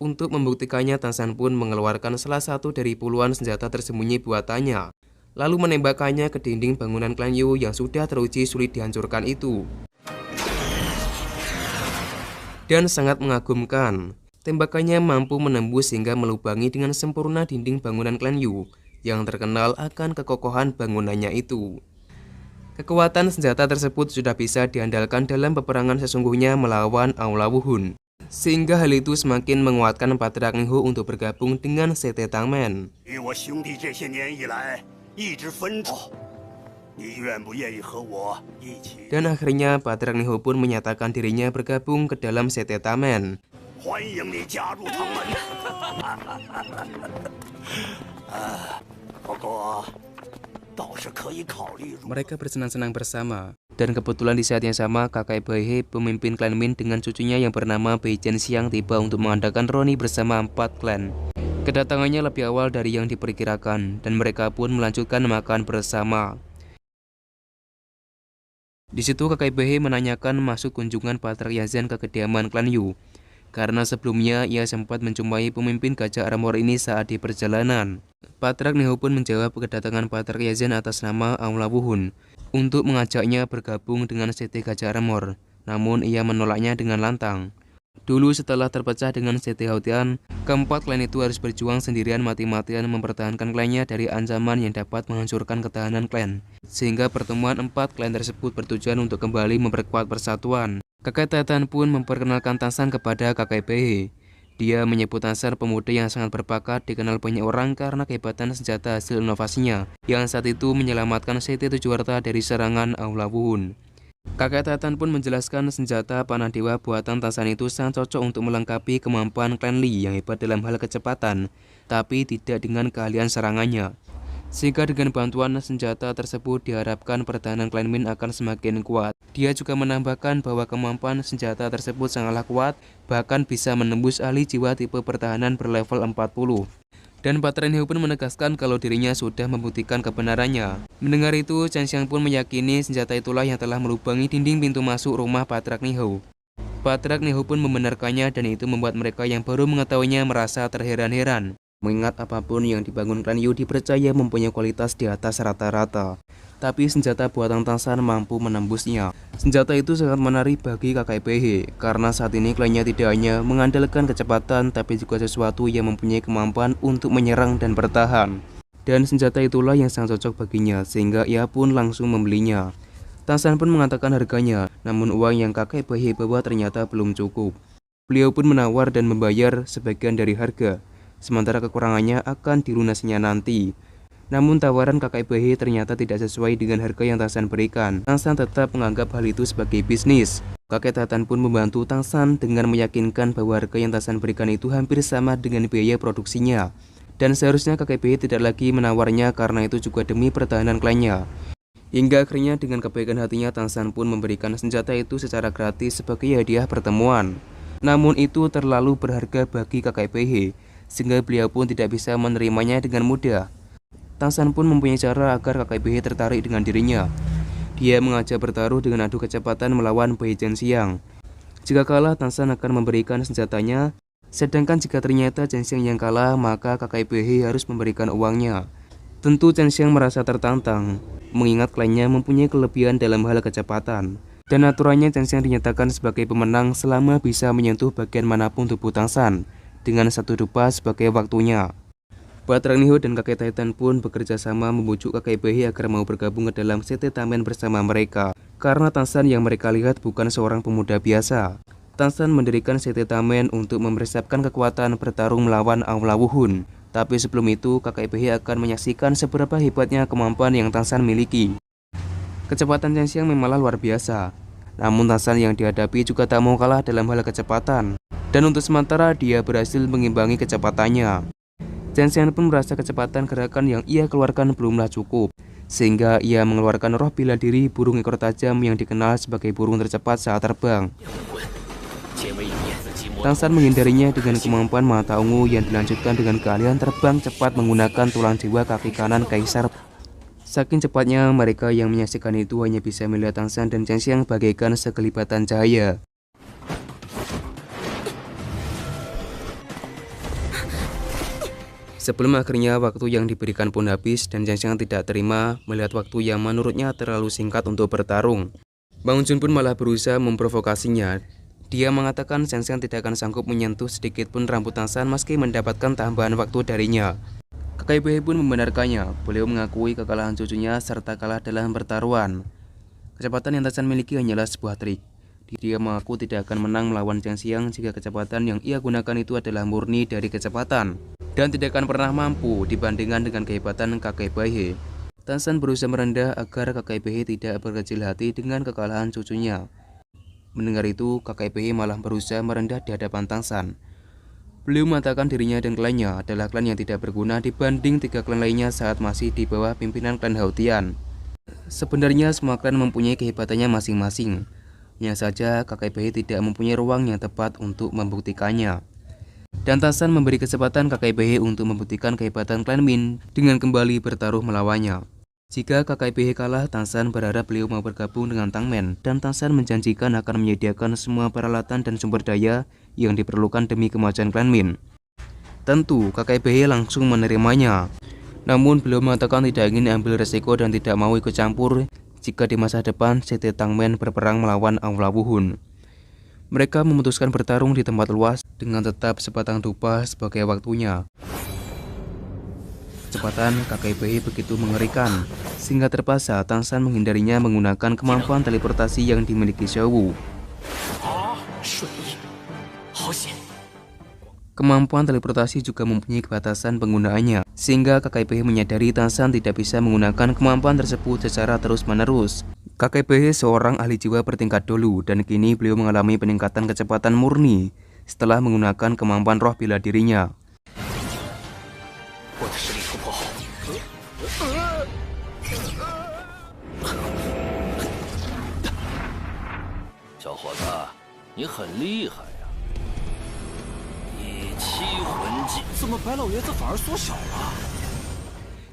Untuk membuktikannya, Tansan pun mengeluarkan salah satu dari puluhan senjata tersembunyi buatannya, lalu menembakkannya ke dinding bangunan klan Yu yang sudah teruji sulit dihancurkan itu. Dan sangat mengagumkan, tembakannya mampu menembus hingga melubangi dengan sempurna dinding bangunan klan Yu yang terkenal akan kekokohan bangunannya itu. Kekuatan senjata tersebut sudah bisa diandalkan dalam peperangan sesungguhnya melawan Aula Wuhun, sehingga hal itu semakin menguatkan Patrak Ninghu untuk bergabung dengan Sete Tangmen. Dan akhirnya Patrak Ninghu pun menyatakan dirinya bergabung ke dalam Sete Tangmen. Mereka bersenang-senang bersama, dan kebetulan di saat yang sama kakak Baihe, pemimpin klan Min dengan cucunya yang bernama Bai Zhenxiang tiba untuk mengadakan roni bersama 4 klan. Kedatangannya lebih awal dari yang diperkirakan, dan mereka pun melanjutkan makan bersama. Di situ kakak Baihe menanyakan masuk kunjungan Patrak Yazan ke kediaman klan Yu, karena sebelumnya ia sempat menjumpai pemimpin gajah armor ini saat di perjalanan. Patrak Ninghu pun menjawab kedatangan Patrak Yazan atas nama Aula Wuhun untuk mengajaknya bergabung dengan Sete Gajah Armor, namun ia menolaknya dengan lantang. Dulu setelah terpecah dengan Sete Hautian, keempat klan itu harus berjuang sendirian mati-matian mempertahankan klannya dari ancaman yang dapat menghancurkan ketahanan klan, sehingga pertemuan 4 klan tersebut bertujuan untuk kembali memperkuat persatuan. Kakek Tatan pun memperkenalkan Tansan kepada kakek Baihe. Dia menyebut Tansan pemuda yang sangat berbakat, dikenal banyak orang karena kehebatan senjata hasil inovasinya, yang saat itu menyelamatkan Sete Tujuh Warta dari serangan Aula Wuhun. Kakek Tatan pun menjelaskan senjata panah dewa buatan Tansan itu sangat cocok untuk melengkapi kemampuan klan Li yang hebat dalam hal kecepatan, tapi tidak dengan keahlian serangannya. Sehingga dengan bantuan senjata tersebut diharapkan pertahanan klan Min akan semakin kuat. Dia juga menambahkan bahwa kemampuan senjata tersebut sangatlah kuat, bahkan bisa menembus ahli jiwa tipe pertahanan berlevel 40. Dan Patrak Ninghu pun menegaskan kalau dirinya sudah membuktikan kebenarannya. Mendengar itu, Chen Xiang pun meyakini senjata itulah yang telah melubangi dinding pintu masuk rumah Patrak Ninghu. Patrak Ninghu pun membenarkannya, dan itu membuat mereka yang baru mengetahuinya merasa terheran-heran. Mengingat apapun yang dibangun klan Yu dipercaya mempunyai kualitas di atas rata-rata, tapi senjata buatan Tansan mampu menembusnya. Senjata itu sangat menarik bagi kakek Baihe, karena saat ini klannya tidak hanya mengandalkan kecepatan, tapi juga sesuatu yang mempunyai kemampuan untuk menyerang dan bertahan. Dan senjata itulah yang sangat cocok baginya, sehingga ia pun langsung membelinya. Tansan pun mengatakan harganya, namun uang yang kakek Baihe bawa ternyata belum cukup. Beliau pun menawar dan membayar sebagian dari harga, sementara kekurangannya akan dilunasinya nanti. Namun tawaran kakek Baihe ternyata tidak sesuai dengan harga yang Tansan berikan. Tansan tetap menganggap hal itu sebagai bisnis. Kakek Tatan pun membantu Tansan dengan meyakinkan bahwa harga yang Tansan berikan itu hampir sama dengan biaya produksinya. Dan seharusnya kakek Baihe tidak lagi menawarnya karena itu juga demi pertahanan klannya. Hingga akhirnya dengan kebaikan hatinya Tansan pun memberikan senjata itu secara gratis sebagai hadiah pertemuan. Namun itu terlalu berharga bagi kakek Baihe, sehingga beliau pun tidak bisa menerimanya dengan mudah. Tansan pun mempunyai cara agar kakek Baihe tertarik dengan dirinya. Dia mengajak bertaruh dengan adu kecepatan melawan Bai Zhenxiang. Jika kalah, Tansan akan memberikan senjatanya, sedangkan jika ternyata Zhenxiang yang kalah, maka kakek Baihe harus memberikan uangnya. Tentu Zhenxiang merasa tertantang, mengingat klannya mempunyai kelebihan dalam hal kecepatan. Dan aturannya Zhenxiang dinyatakan sebagai pemenang selama bisa menyentuh bagian manapun tubuh Tansan, dengan satu dupa sebagai waktunya. Patrak Ninghu dan kakek Titan pun bekerja sama membujuk kakek Baihe agar mau bergabung ke dalam Sete Tangmen bersama mereka, karena Tansan yang mereka lihat bukan seorang pemuda biasa. Tansan mendirikan Sete Tangmen untuk mempersiapkan kekuatan bertarung melawan Aula Wuhun. Tapi sebelum itu, kakek Baihe akan menyaksikan seberapa hebatnya kemampuan yang Tansan miliki. Kecepatan Chen Xiang memanglah luar biasa, namun Tansan yang dihadapi juga tak mau kalah dalam hal kecepatan. Dan untuk sementara dia berhasil mengimbangi kecepatannya. Chen Xiang pun merasa kecepatan gerakan yang ia keluarkan belumlah cukup, sehingga ia mengeluarkan roh bela diri burung ekor tajam yang dikenal sebagai burung tercepat saat terbang. Tansan menghindarinya dengan kemampuan mata ungu yang dilanjutkan dengan keahlian terbang cepat menggunakan tulang jiwa kaki kanan kaisar. Saking cepatnya, mereka yang menyaksikan itu hanya bisa melihat Tansan dan Chen Xiang bagaikan sekelibatan cahaya. Sebelum akhirnya waktu yang diberikan pun habis dan Zhang Xiang tidak terima melihat waktu yang menurutnya terlalu singkat untuk bertarung. Bang Jun pun malah berusaha memprovokasinya. Dia mengatakan Zhang Xiang tidak akan sanggup menyentuh sedikit pun rambut Tan San meski mendapatkan tambahan waktu darinya. Kakek Behe pun membenarkannya. Beliau mengakui kekalahan cucunya serta kalah dalam pertaruhan. Kecepatan yang Tan San miliki hanyalah sebuah trik. Dia mengaku tidak akan menang melawan Zhang Xiang jika kecepatan yang ia gunakan itu adalah murni dari kecepatan dan tidak akan pernah mampu dibandingkan dengan kehebatan kakek Behe. Tan San berusaha merendah agar kakek Behe tidak berkecil hati dengan kekalahan cucunya. Mendengar itu, kakek Behe malah berusaha merendah di hadapan Tan San. Beliau mengatakan dirinya dan klannya adalah klan yang tidak berguna dibanding 3 klan lainnya saat masih di bawah pimpinan klan Hao Tian. Sebenarnya semua klan mempunyai kehebatannya masing-masing. Hanya saja kakek Behe tidak mempunyai ruang yang tepat untuk membuktikannya. Dan Tan San memberi kesempatan kakek Behe untuk membuktikan kehebatan klan Min dengan kembali bertaruh melawannya. Jika kakek Behe kalah, Tan San berharap beliau mau bergabung dengan Tang Men, dan Tan San menjanjikan akan menyediakan semua peralatan dan sumber daya yang diperlukan demi kemajuan klan Min. Tentu kakek Behe langsung menerimanya. Namun beliau mengatakan tidak ingin ambil resiko dan tidak mau ikut campur jika di masa depan Sekte Tang Men berperang melawan Aula Wuhun. Mereka memutuskan bertarung di tempat luas dengan tetap sebatang dupa sebagai waktunya. Kecepatan kakek Behe begitu mengerikan, sehingga terpaksa Tan San menghindarinya menggunakan kemampuan teleportasi yang dimiliki Xiao Wu. Kemampuan teleportasi juga mempunyai batasan penggunaannya, sehingga kakek Behe menyadari Tan San tidak bisa menggunakan kemampuan tersebut secara terus-menerus. Kakek Behe seorang ahli jiwa bertingkat dulu, dan kini beliau mengalami peningkatan kecepatan murni setelah menggunakan kemampuan roh bela dirinya.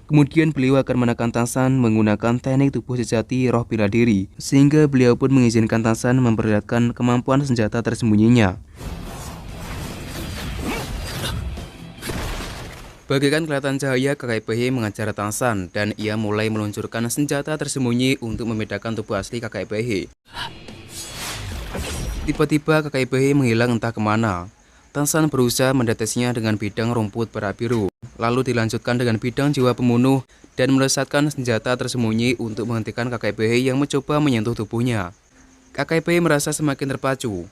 Kemudian beliau akan menekan Tan San menggunakan teknik tubuh sejati roh bela diri, sehingga beliau pun mengizinkan Tan San memperlihatkan kemampuan senjata tersembunyinya. Bagaikan kelihatan cahaya, kakek Behe mengajar Tan San dan ia mulai meluncurkan senjata tersembunyi untuk membedakan tubuh asli kakek Behe. Tiba-tiba kakek Behe menghilang entah kemana. Tan San berusaha mendetesnya dengan bidang rumput merah biru, lalu dilanjutkan dengan bidang jiwa pembunuh dan melesatkan senjata tersembunyi untuk menghentikan kakek Behe yang mencoba menyentuh tubuhnya. Kakek Behe merasa semakin terpacu.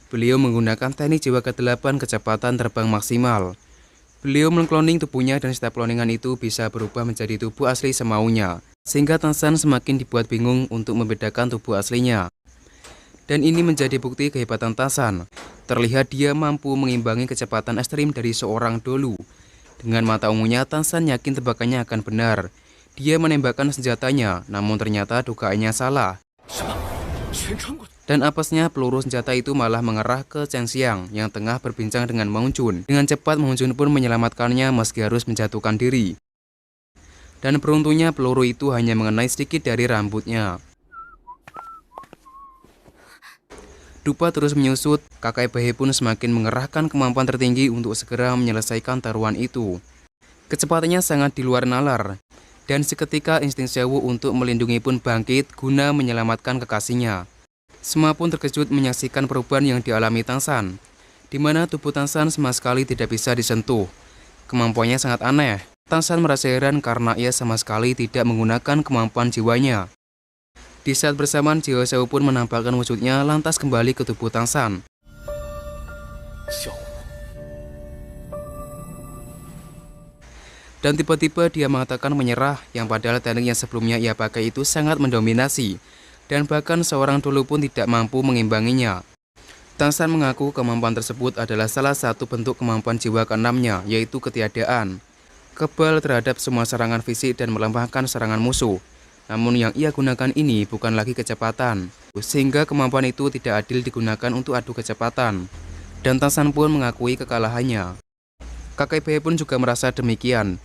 Beliau menggunakan teknik jiwa ke-8 kecepatan terbang maksimal. Beliau mengkloning tubuhnya dan setiap kloningan itu bisa berubah menjadi tubuh asli semaunya, sehingga Tan San semakin dibuat bingung untuk membedakan tubuh aslinya. Dan ini menjadi bukti kehebatan Tan San. Terlihat dia mampu mengimbangi kecepatan ekstrim dari seorang dolu. Dengan mata ungunya, Tan San yakin tebakannya akan benar. Dia menembakkan senjatanya, namun ternyata dugaannya salah. Dan apesnya peluru senjata itu malah mengarah ke Zhang Xiang yang tengah berbincang dengan Bang Jun. Dengan cepat Bang Jun pun menyelamatkannya meski harus menjatuhkan diri. Dan beruntungnya peluru itu hanya mengenai sedikit dari rambutnya. Dupa terus menyusut, kakek Behe pun semakin mengerahkan kemampuan tertinggi untuk segera menyelesaikan taruhan itu. Kecepatannya sangat di luar nalar, dan seketika insting Xiao Wu untuk melindungi pun bangkit guna menyelamatkan kekasihnya. Semua pun terkejut menyaksikan perubahan yang dialami Tan San, di mana tubuh Tan San sama sekali tidak bisa disentuh. Kemampuannya sangat aneh. Tan San merasa heran karena ia sama sekali tidak menggunakan kemampuan jiwanya. Di saat bersamaan, jiwa Xiao pun menampakkan wujudnya lantas kembali ke tubuh Tan San. Dan tiba-tiba dia mengatakan menyerah, yang padahal teknik yang sebelumnya ia pakai itu sangat mendominasi, dan bahkan seorang dulu pun tidak mampu mengimbanginya. Tan San mengaku kemampuan tersebut adalah salah satu bentuk kemampuan jiwa keenamnya, yaitu ketiadaan. Kebal terhadap semua serangan fisik dan melemahkan serangan musuh. Namun yang ia gunakan ini bukan lagi kecepatan, sehingga kemampuan itu tidak adil digunakan untuk adu kecepatan. Dan Tan San pun mengakui kekalahannya. Kakek Behe pun juga merasa demikian.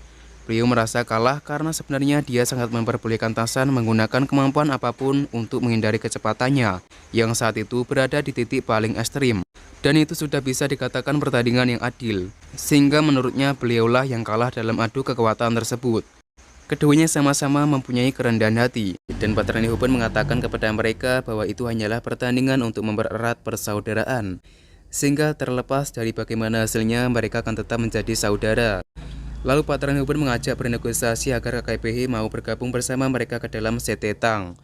Beliau merasa kalah karena sebenarnya dia sangat memperbolehkan Tan San menggunakan kemampuan apapun untuk menghindari kecepatannya, yang saat itu berada di titik paling ekstrim. Dan itu sudah bisa dikatakan pertandingan yang adil, sehingga menurutnya beliaulah yang kalah dalam adu kekuatan tersebut. Keduanya sama-sama mempunyai kerendahan hati, dan Patra Niho pun mengatakan kepada mereka bahwa itu hanyalah pertandingan untuk mempererat persaudaraan, sehingga terlepas dari bagaimana hasilnya mereka akan tetap menjadi saudara. Lalu Patra Niho pun mengajak bernegosiasi agar KKBH mau bergabung bersama mereka ke dalam CT Tang.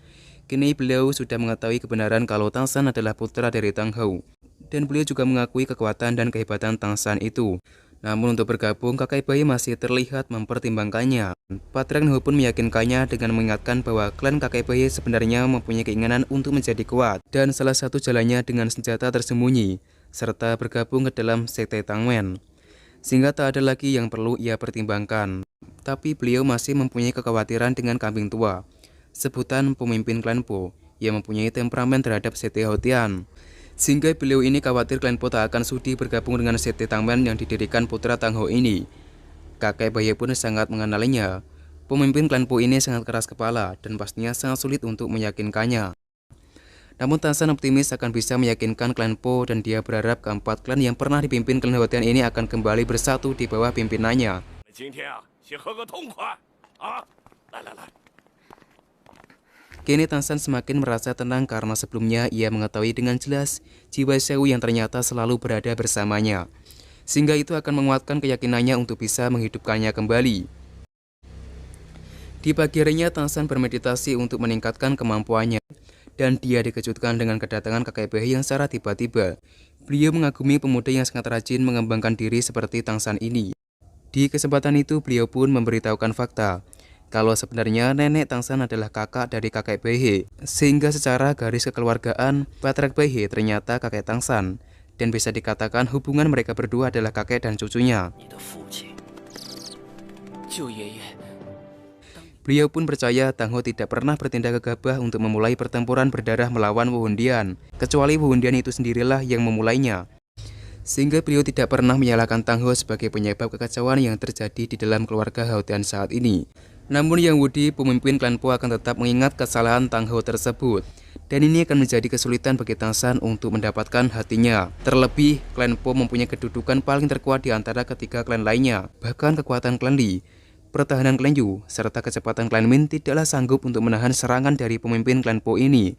Kini beliau sudah mengetahui kebenaran kalau Tang San adalah putra dari Tang Hou, dan beliau juga mengakui kekuatan dan kehebatan Tang San itu. Namun untuk bergabung, kakek bayi masih terlihat mempertimbangkannya. Patra Niho pun meyakinkannya dengan mengingatkan bahwa klan kakek bayi sebenarnya mempunyai keinginan untuk menjadi kuat, dan salah satu jalannya dengan senjata tersembunyi, serta bergabung ke dalam sekte Tangmen. Sehingga tak ada lagi yang perlu ia pertimbangkan. Tapi beliau masih mempunyai kekhawatiran dengan kambing tua, sebutan pemimpin klan Po, yang mempunyai temperamen terhadap sekte Houtian. Sehingga beliau ini khawatir klan Po tak akan sudi bergabung dengan sekte Tangmen yang didirikan putra Tang Hou ini. Kakek bayi pun sangat mengenalinya. Pemimpin klan Po ini sangat keras kepala dan pastinya sangat sulit untuk meyakinkannya. Namun Tang San optimis akan bisa meyakinkan klan Po, dan dia berharap keempat klan yang pernah dipimpin klan Houtian ini akan kembali bersatu di bawah pimpinannya. Kini Tang San semakin merasa tenang karena sebelumnya ia mengetahui dengan jelas jiwa Xiao yang ternyata selalu berada bersamanya. Sehingga itu akan menguatkan keyakinannya untuk bisa menghidupkannya kembali. Di pagi harinya Tang San bermeditasi untuk meningkatkan kemampuannya. Dan dia dikejutkan dengan kedatangan kakek bayi yang secara tiba-tiba. Beliau mengagumi pemuda yang sangat rajin mengembangkan diri seperti Tang San ini. Di kesempatan itu beliau pun memberitahukan fakta kalau sebenarnya nenek Tang San adalah kakak dari kakek Baihe, sehingga secara garis kekeluargaan Patrak Baihe ternyata kakek Tang San, dan bisa dikatakan hubungan mereka berdua adalah kakek dan cucunya. Beliau pun percaya Tang Hou tidak pernah bertindak gegabah untuk memulai pertempuran berdarah melawan Wu Hundian, kecuali Wu Hundian itu sendirilah yang memulainya. Sehingga beliau tidak pernah menyalahkan Tang Hou sebagai penyebab kekacauan yang terjadi di dalam keluarga Houtian saat ini. Namun Yang Wudi, pemimpin klan Po, akan tetap mengingat kesalahan Tang Hou tersebut. Dan ini akan menjadi kesulitan bagi Tang San untuk mendapatkan hatinya. Terlebih, klan Po mempunyai kedudukan paling terkuat di antara ketiga klan lainnya. Bahkan kekuatan klan Li, pertahanan klan Yu, serta kecepatan klan Min tidaklah sanggup untuk menahan serangan dari pemimpin klan Po ini.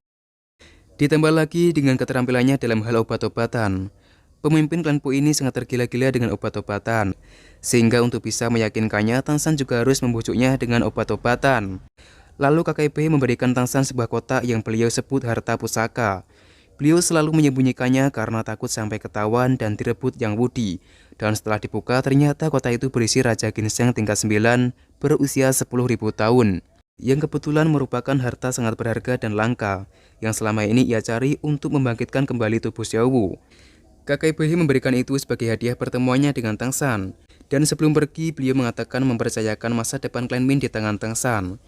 Ditambah lagi dengan keterampilannya dalam hal obat-obatan. Pemimpin klan Po ini sangat tergila-gila dengan obat-obatan, sehingga untuk bisa meyakinkannya, Tang San juga harus membujuknya dengan obat-obatan. Lalu kakek Bei memberikan Tang San sebuah kotak yang beliau sebut harta pusaka. Beliau selalu menyembunyikannya karena takut sampai ketahuan dan direbut Yang Wudi. Dan setelah dibuka, ternyata kotak itu berisi Raja Ginseng tingkat 9 berusia 10.000 tahun, yang kebetulan merupakan harta sangat berharga dan langka, yang selama ini ia cari untuk membangkitkan kembali tubuh Xiao Wu. Kakek Baihe memberikan itu sebagai hadiah pertemuannya dengan Tang San. Dan sebelum pergi, beliau mengatakan mempercayakan masa depan klan Min di tangan Tang San.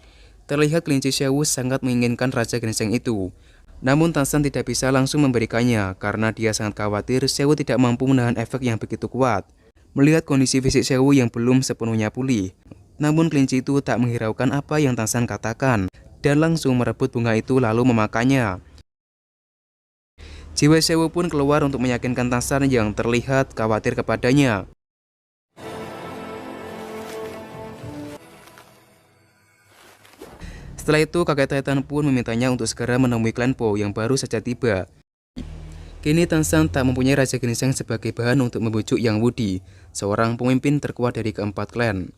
Terlihat kelinci Xiao Wu sangat menginginkan Raja Ginseng itu. Namun Tang San tidak bisa langsung memberikannya karena dia sangat khawatir Xiao Wu tidak mampu menahan efek yang begitu kuat. Melihat kondisi fisik Xiao Wu yang belum sepenuhnya pulih. Namun kelinci itu tak menghiraukan apa yang Tang San katakan dan langsung merebut bunga itu lalu memakannya. Jiwa Xiao Wu pun keluar untuk meyakinkan Tang San yang terlihat khawatir kepadanya. Setelah itu kakek Titan pun memintanya untuk segera menemui klan Po yang baru saja tiba. Kini Tang San tak mempunyai Raja Ginseng sebagai bahan untuk membujuk Yang Wudi, seorang pemimpin terkuat dari keempat klan.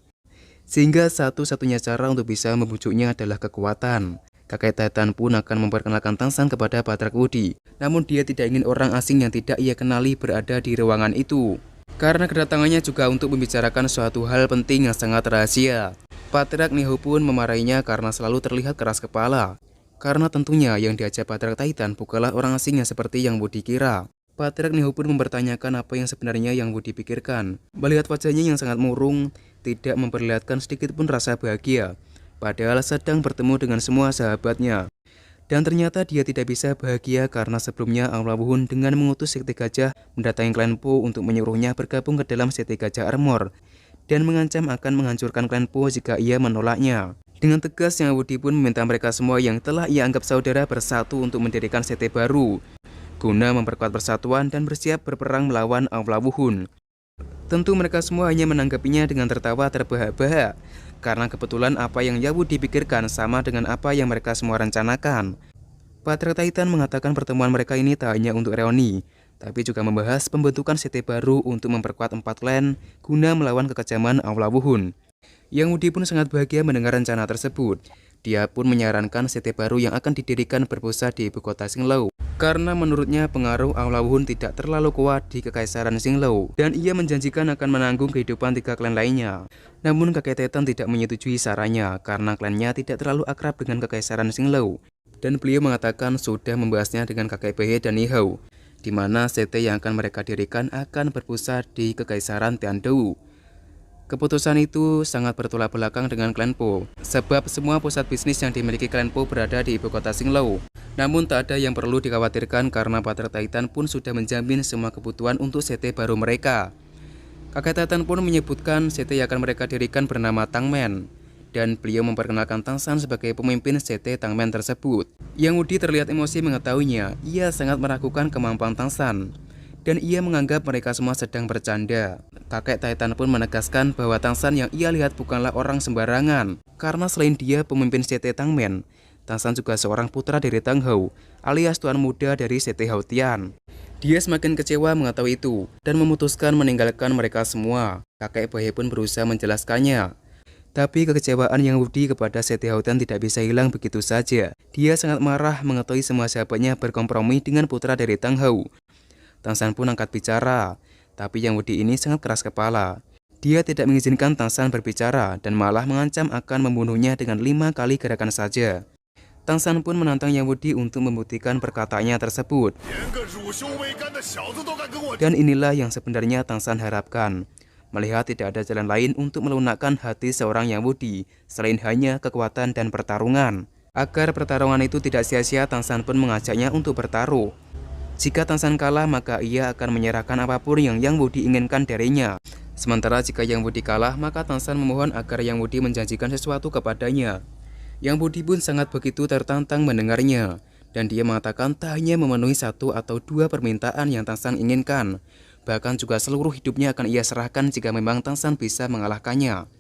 Sehingga satu-satunya cara untuk bisa membujuknya adalah kekuatan. Kakek Titan pun akan memperkenalkan Tang San kepada Patrak Wudi. Namun dia tidak ingin orang asing yang tidak ia kenali berada di ruangan itu, karena kedatangannya juga untuk membicarakan suatu hal penting yang sangat rahasia. Patrak Niho pun memarahinya karena selalu terlihat keras kepala. Karena tentunya yang diajak Patrak Titan bukanlah orang asing yang seperti yang Wudi kira. Patrak Niho pun mempertanyakan apa yang sebenarnya yang Wudi pikirkan. Melihat wajahnya yang sangat murung, tidak memperlihatkan sedikit pun rasa bahagia, padahal sedang bertemu dengan semua sahabatnya. Dan ternyata dia tidak bisa bahagia karena sebelumnya Aula Wuhun dengan mengutus Sekte Gajah mendatangi klan Po untuk menyuruhnya bergabung ke dalam Sekte Gajah Armor dan mengancam akan menghancurkan klan Po jika ia menolaknya. Dengan tegas Yang Wudi pun meminta mereka semua yang telah ia anggap saudara bersatu untuk mendirikan sekte baru. guna memperkuat persatuan dan bersiap berperang melawan Aula Wuhun. Tentu mereka semua hanya menanggapinya dengan tertawa terbahak-bahak, karena kebetulan apa yang Yawu dipikirkan sama dengan apa yang mereka semua rencanakan. Patriark Titan mengatakan pertemuan mereka ini tak hanya untuk reuni, tapi juga membahas pembentukan CT baru untuk memperkuat 4 klan guna melawan kekejaman Aula Wuhun. Yang Wudi pun sangat bahagia mendengar rencana tersebut. Dia pun menyarankan CT baru yang akan didirikan berpusat di ibu kota Xinglou, karena menurutnya pengaruh Aula Wuhun tidak terlalu kuat di Kekaisaran Xinglou, dan ia menjanjikan akan menanggung kehidupan 3 klan lainnya. Namun kakek Titan tidak menyetujui sarannya karena klannya tidak terlalu akrab dengan Kekaisaran Xinglou, dan beliau mengatakan sudah membahasnya dengan kakek Behe dan Nihou, di mana CT yang akan mereka dirikan akan berpusat di Kekaisaran Tiandou. Keputusan itu sangat bertolak belakang dengan klan Po, sebab semua pusat bisnis yang dimiliki klan Po berada di ibu kota Xinglou. Namun tak ada yang perlu dikhawatirkan karena Patriark Titan pun sudah menjamin semua kebutuhan untuk CT baru mereka. Kakek Titan pun menyebutkan CT yang akan mereka dirikan bernama Tangmen, dan beliau memperkenalkan Tangshan sebagai pemimpin CT Tangmen tersebut. Yang Wudi terlihat emosi mengetahuinya, ia sangat meragukan kemampuan Tangshan, dan ia menganggap mereka semua sedang bercanda. Kakek Titan pun menegaskan bahwa Tangshan yang ia lihat bukanlah orang sembarangan, karena selain dia pemimpin CT Tangmen, Tangshan juga seorang putra dari Tang Hou, alias tuan muda dari CT Haotian. Dia semakin kecewa mengetahui itu, dan memutuskan meninggalkan mereka semua. Kakek Behe pun berusaha menjelaskannya. Tapi kekecewaan Yang Wudi kepada CT Haotian tidak bisa hilang begitu saja. Dia sangat marah mengetahui semua sahabatnya berkompromi dengan putra dari Tang Hou. Tangshan pun angkat bicara, tapi Yang Wudi ini sangat keras kepala. Dia tidak mengizinkan Tangshan berbicara dan malah mengancam akan membunuhnya dengan 5 kali gerakan saja. Tangshan pun menantang Yang Wudi untuk membuktikan perkataannya tersebut. Dan inilah yang sebenarnya Tangshan harapkan. Melihat tidak ada jalan lain untuk melunakkan hati seorang Yang Wudi selain hanya kekuatan dan pertarungan. Agar pertarungan itu tidak sia-sia, Tangshan pun mengajaknya untuk bertaruh. Jika Tangshan kalah, maka ia akan menyerahkan apapun yang Yang Wudi inginkan darinya. Sementara jika Yang Wudi kalah, maka Tangshan memohon agar Yang Wudi menjanjikan sesuatu kepadanya. Yang Wudi pun sangat begitu tertantang mendengarnya, dan dia mengatakan tak hanya memenuhi 1 atau 2 permintaan yang Tangshan inginkan, bahkan juga seluruh hidupnya akan ia serahkan jika memang Tangshan bisa mengalahkannya.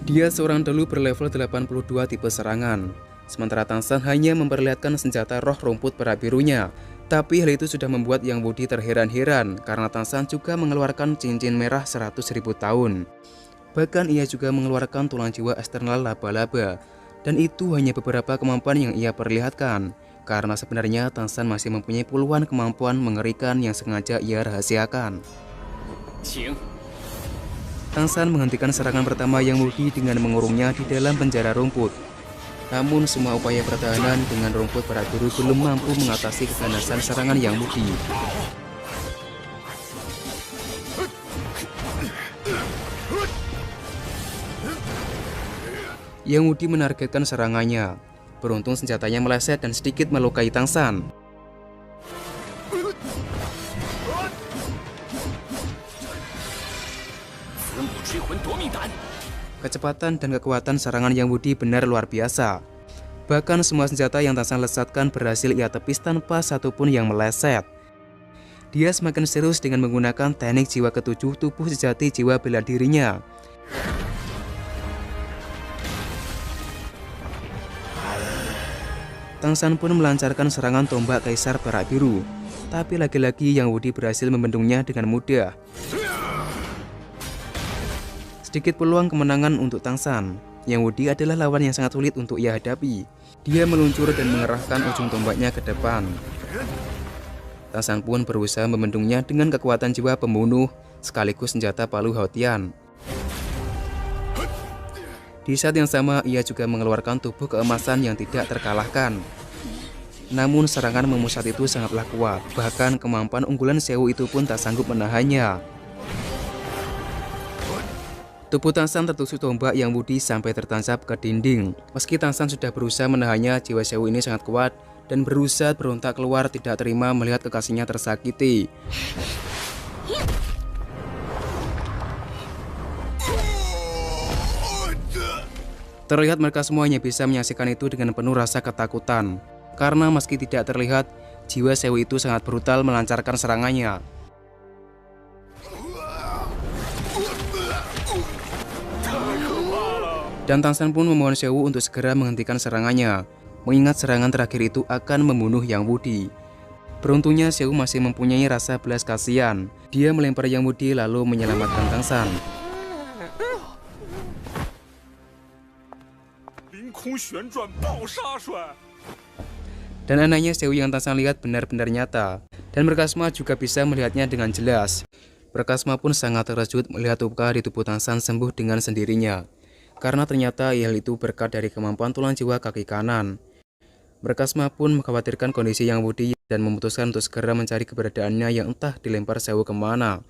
Dia seorang dulu berlevel 82 tipe serangan, sementara Tangshan hanya memperlihatkan senjata roh rumput perak birunya. Tapi hal itu sudah membuat Yang Wudi terheran-heran karena Tangshan juga mengeluarkan cincin merah 100.000 tahun. Bahkan ia juga mengeluarkan tulang jiwa eksternal laba-laba, dan itu hanya beberapa kemampuan yang ia perlihatkan, karena sebenarnya Tangshan masih mempunyai puluhan kemampuan mengerikan yang sengaja ia rahasiakan. Tangshan menghentikan serangan pertama Yang Wudi dengan mengurungnya di dalam penjara rumput. Namun semua upaya pertahanan dengan rumput perak biru belum mampu mengatasi keganasan serangan Yang Wudi. Yang Wudi menargetkan serangannya. Beruntung senjatanya meleset dan sedikit melukai Tangshan. Kecepatan dan kekuatan serangan Yang Wudi benar luar biasa. Bahkan semua senjata yang Tangshan lesatkan berhasil ia tepis tanpa satupun yang meleset. Dia semakin serius dengan menggunakan teknik jiwa ketujuh tubuh sejati jiwa bela dirinya. Tangshan pun melancarkan serangan tombak kaisar perak biru, tapi lagi-lagi Yang Wudi berhasil membendungnya dengan mudah. Sedikit peluang kemenangan untuk Tangshan. Yang Wudi adalah lawan yang sangat sulit untuk ia hadapi. Dia meluncur dan mengerahkan ujung tombaknya ke depan. Tangshan pun berusaha membendungnya dengan kekuatan jiwa pembunuh sekaligus senjata palu Haotian. Di saat yang sama ia juga mengeluarkan tubuh keemasan yang tidak terkalahkan. Namun serangan memusat itu sangatlah kuat. Bahkan kemampuan unggulan Sewu itu pun tak sanggup menahannya. Tubuh Tangshan tertusuk tombak Yang Wudi sampai tertancap ke dinding. Meski Tangshan sudah berusaha menahannya, jiwa Sewu ini sangat kuat dan berusaha berontak keluar tidak terima melihat kekasihnya tersakiti. " 」 . 」 . 」 . 」 . 」 . 」 . 」 . 」 . 」 . 」 . 」 . 」 . 」 . 」 . 」 . 」 . 」 . 」 . 」 . 」 . 」 . 」 。 . 」 。 . 」 。 . 」 。 . 」 。 . 」 。 . Terlihat mereka semuanya bisa menyaksikan itu dengan penuh rasa ketakutan. Karena meski tidak terlihat, jiwa Sewu itu sangat brutal melancarkan serangannya. Dan Tang San pun memohon Sewu untuk segera menghentikan serangannya, mengingat serangan terakhir itu akan membunuh Yang Wudi. Beruntungnya Sewu masih mempunyai rasa belas kasihan. Dia melempar Yang Wudi lalu menyelamatkan Tang San. Dan anehnya Sewu yang Tang San lihat benar-benar nyata, dan Berkasma juga bisa melihatnya dengan jelas. Berkasma pun sangat terkejut melihat luka di tubuh Tang San sembuh dengan sendirinya, karena ternyata hal itu berkat dari kemampuan tulang jiwa kaki kanan. Berkasma pun mengkhawatirkan kondisi Yang Wudi dan memutuskan untuk segera mencari keberadaannya yang entah dilempar Sewu kemana.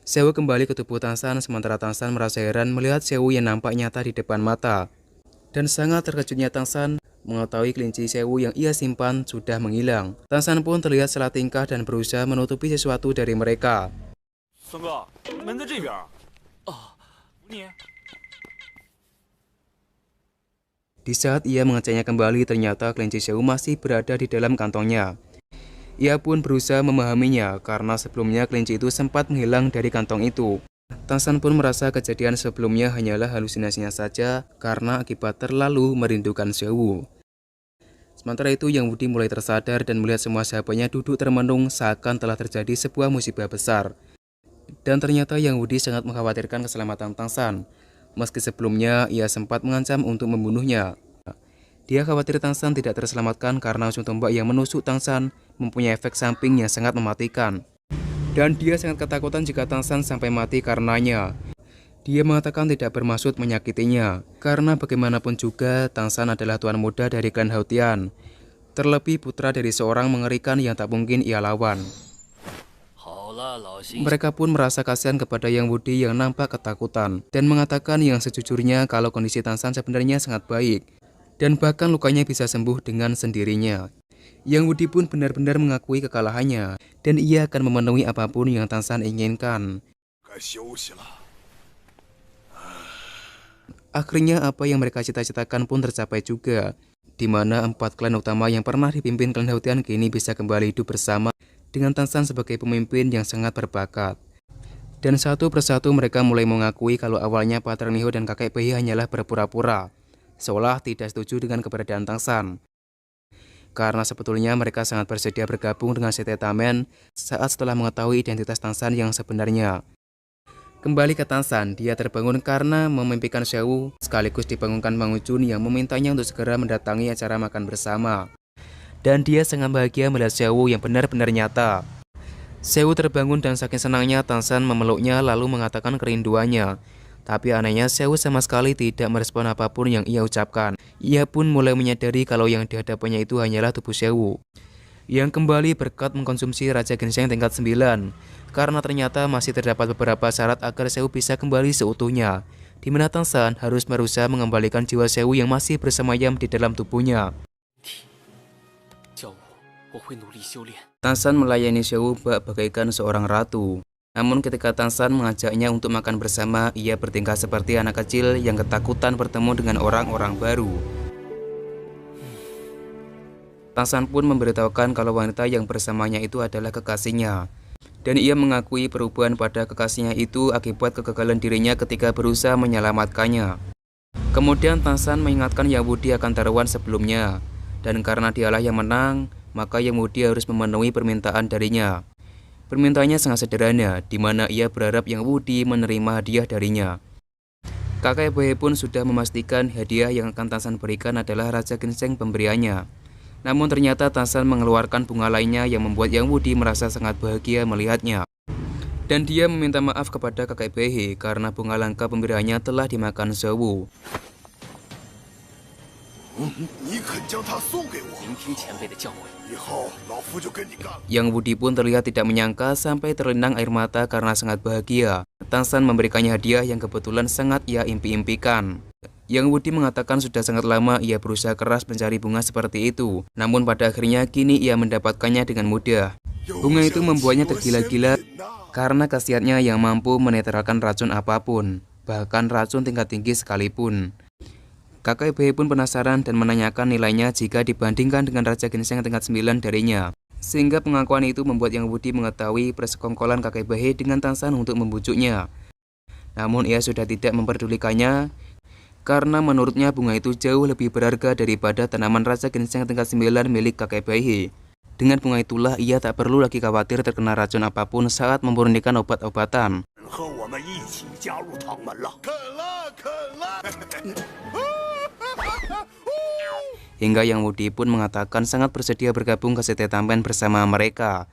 Sewu kembali ke tubuh Tang San, sementara Tang San merasa heran melihat Sewu yang nampak nyata di depan mata. Dan sangat terkejutnya Tang San mengetahui kelinci Sewu yang ia simpan sudah menghilang. Tang San pun terlihat salah tingkah dan berusaha menutupi sesuatu dari mereka. Di saat ia mengeceknya kembali, ternyata kelinci Sewu masih berada di dalam kantongnya. Ia pun berusaha memahaminya karena sebelumnya kelinci itu sempat menghilang dari kantong itu. Tang San pun merasa kejadian sebelumnya hanyalah halusinasinya saja karena akibat terlalu merindukan Sewu. Sementara itu Yang Wudi mulai tersadar dan melihat semua sahabatnya duduk termenung seakan telah terjadi sebuah musibah besar. Dan ternyata Yang Wudi sangat mengkhawatirkan keselamatan Tang San. Meski sebelumnya ia sempat mengancam untuk membunuhnya. Dia khawatir Tang San tidak terselamatkan karena ujung tombak yang menusuk Tang San mempunyai efek samping yang sangat mematikan. Dan dia sangat ketakutan jika Tang San sampai mati karenanya. Dia mengatakan tidak bermaksud menyakitinya, karena bagaimanapun juga Tang San adalah tuan muda dari klan Haotian, terlebih putra dari seorang mengerikan yang tak mungkin ia lawan. Mereka pun merasa kasihan kepada Yang Wudi yang nampak ketakutan, dan mengatakan yang sejujurnya kalau kondisi Tang San sebenarnya sangat baik, dan bahkan lukanya bisa sembuh dengan sendirinya. Yang Wudi pun benar-benar mengakui kekalahannya, dan ia akan memenuhi apapun yang Tang San inginkan. Akhirnya apa yang mereka cita-citakan pun tercapai juga, di mana 4 klan utama yang pernah dipimpin klan Haotian kini bisa kembali hidup bersama dengan Tang San sebagai pemimpin yang sangat berbakat. Dan satu persatu mereka mulai mengakui kalau awalnya Pater Niho dan kakek Behi hanyalah berpura-pura, seolah tidak setuju dengan keberadaan Tang San. Karena sebetulnya mereka sangat bersedia bergabung dengan Setetamen saat setelah mengetahui identitas Tang San yang sebenarnya. Kembali ke Tang San, dia terbangun karena memimpikan Sewu, sekaligus dibangunkan Mang Ujun yang memintanya untuk segera mendatangi acara makan bersama. Dan dia sangat bahagia melihat Sewu yang benar-benar nyata. Sewu terbangun dan saking senangnya Tang San memeluknya lalu mengatakan kerinduannya. Tapi anehnya Sewu sama sekali tidak merespon apapun yang ia ucapkan. Ia pun mulai menyadari kalau yang dihadapannya itu hanyalah tubuh Sewu, yang kembali berkat mengkonsumsi Raja Ginseng tingkat 9. Karena ternyata masih terdapat beberapa syarat agar Sewu bisa kembali seutuhnya, di mana Tang San harus berusaha mengembalikan jiwa Sewu yang masih bersemayam di dalam tubuhnya. Tang San melayani Sewu bagaikan seorang ratu. Namun ketika Tang San mengajaknya untuk makan bersama, ia bertingkah seperti anak kecil yang ketakutan bertemu dengan orang-orang baru. Tang San pun memberitahukan kalau wanita yang bersamanya itu adalah kekasihnya. Dan ia mengakui perubahan pada kekasihnya itu akibat kegagalan dirinya ketika berusaha menyelamatkannya. Kemudian Tang San mengingatkan Yang Wudi akan taruhan sebelumnya. Dan karena dialah yang menang, maka Yang Wudi harus memenuhi permintaan darinya. Permintaannya sangat sederhana, di mana ia berharap Yang Wudi menerima hadiah darinya. Kakek Behe pun sudah memastikan hadiah yang akan Tang San berikan adalah Raja Ginseng pemberiannya. Namun ternyata Tang San mengeluarkan bunga lainnya yang membuat Yang Wudi merasa sangat bahagia melihatnya. Dan dia meminta maaf kepada kakek Behe karena bunga langka pemberiannya telah dimakan Sewu. Yang Wudi pun terlihat tidak menyangka sampai terlinang air mata karena sangat bahagia. Tang San memberikannya hadiah yang kebetulan sangat ia impi-impikan. Yang Wudi mengatakan sudah sangat lama ia berusaha keras mencari bunga seperti itu. Namun pada akhirnya kini ia mendapatkannya dengan mudah. Bunga itu membuatnya tergila-gila karena khasiatnya yang mampu menetralkan racun apapun, bahkan racun tingkat tinggi sekalipun. Kakek Behe pun penasaran dan menanyakan nilainya jika dibandingkan dengan Raja Ginseng tingkat 9 darinya. Sehingga pengakuan itu membuat Yang Wudi mengetahui persekongkolan kakek Behe dengan Tansan untuk membujuknya. Namun ia sudah tidak memperdulikannya karena menurutnya bunga itu jauh lebih berharga daripada tanaman Raja Ginseng tingkat 9 milik kakek Behe. Dengan bunga itulah ia tak perlu lagi khawatir terkena racun apapun saat memurnikan obat-obatan. Hingga Yang Wudi pun mengatakan sangat bersedia bergabung ke Setetampen bersama mereka.